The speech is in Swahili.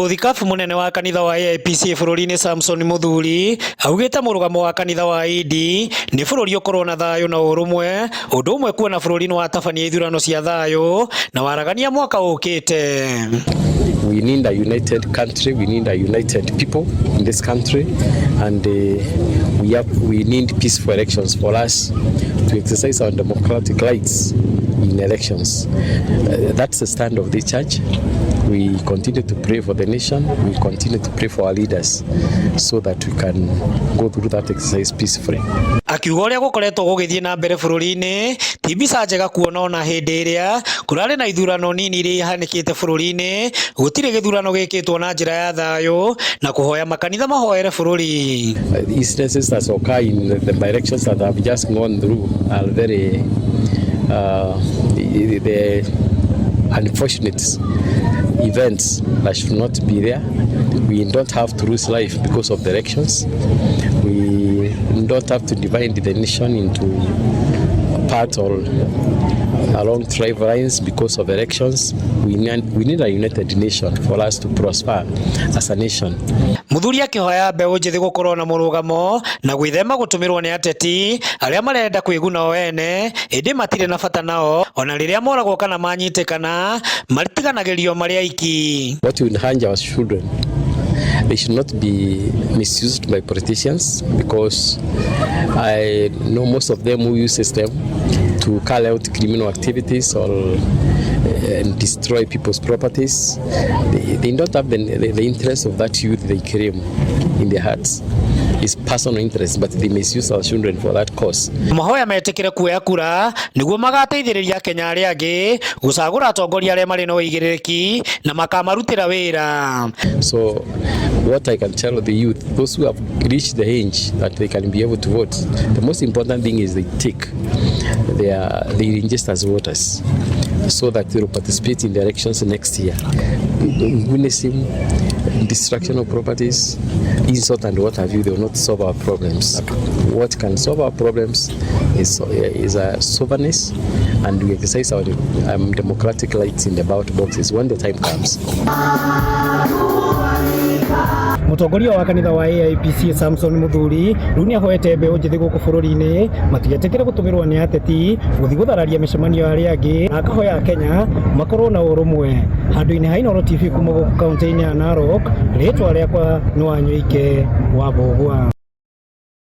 Mũthikabu mũnene wa kanitha wa AIPCA bũrũri-inĩ Samson Mũthuri augĩte mũrũgamo wa kanitha wa AD nĩ bũrũri ũkorwo na thayũ na ũrũmwe, ũndũ ũmwe kuona bũrũri nĩ watabania ithurano cia thayũ na waragania mwaka ũkĩte. We need a united country, we need a united people in this country, and we need peaceful elections for us to exercise our democratic rights in elections. That's the stand of the church. We continue to pray for the nation, we continue to pray for our leaders so that we can go through that exercise peacefully. Akiuga ũrĩa gũkoretwo gũgĩthiĩ na mbere bũrũri-inĩ ti mbica njega kuona ona hĩndĩ ĩrĩa kũrarĩ na ithurano nini iria ihanĩkĩte bũrũri-inĩ, gũtirĩ gĩthurano gĩkĩtwo na njĩra ya thayũ na kũhoya makanitha mahoere bũrũri. Instances that occur in the by-elections that have just gone through are very the unfortunate events that should not be there. We don't have to lose life because of the elections. We don't have to divide the nation into part or along tribe lines because of elections. We need a united nation for us to prosper as a nation. Mũthuri akĩhoya mbeũ njĩthĩ gũkorwo na mũrũgamo na gwĩthema gũtũmĩrwo nĩ ateti arĩa marenda kwĩguna o ene ĩndĩ matirĩ na bata nao ona rĩrĩa moragwo kana manyitĩkana maritiganagĩrio marĩ aiki. What will enhance our children? They should not be misused by politicians because I know most of them who use them to carry out criminal activities or and destroy people's properties. They don't have the interest of that youth they claim in their hearts. It's personal interest, but they misuse our children for that cause. Mahoya metĩkĩre kuoya kura nĩguo magateithĩrĩria Kenya arĩa angĩ gũcagũra atongoria arĩa marĩ na ũigĩrĩrĩki na makamarutĩra wĩra. So what I can tell the youth, those who have reached the age that they can be able to vote, the most important thing is they register as voters so that they will participate in the elections next year. Witnessing destruction of properties, insult and what have you, they will not solve our problems. What can solve our problems is a soberness, and we exercise our democratic rights in the ballot boxes when the time comes. Mũtongoria wa kanitha wa AIPCA Samson Mũthuri rĩu nĩ ahoete mbeũ njĩthĩ gũkũ bũrũri-inĩ matigetĩkĩre gũtũmĩrwo nĩ ateti gũthiĩ gũthararia mĩcemanio arĩa angĩ, akahoya Akenya makorwo na ũrũmwe. Handũ-inĩ ha Inooro TV kuma gũkũ kaunti-inĩ ya Narok, rĩtwa rĩakwa nĩ Wanyũike wa Mbũgua.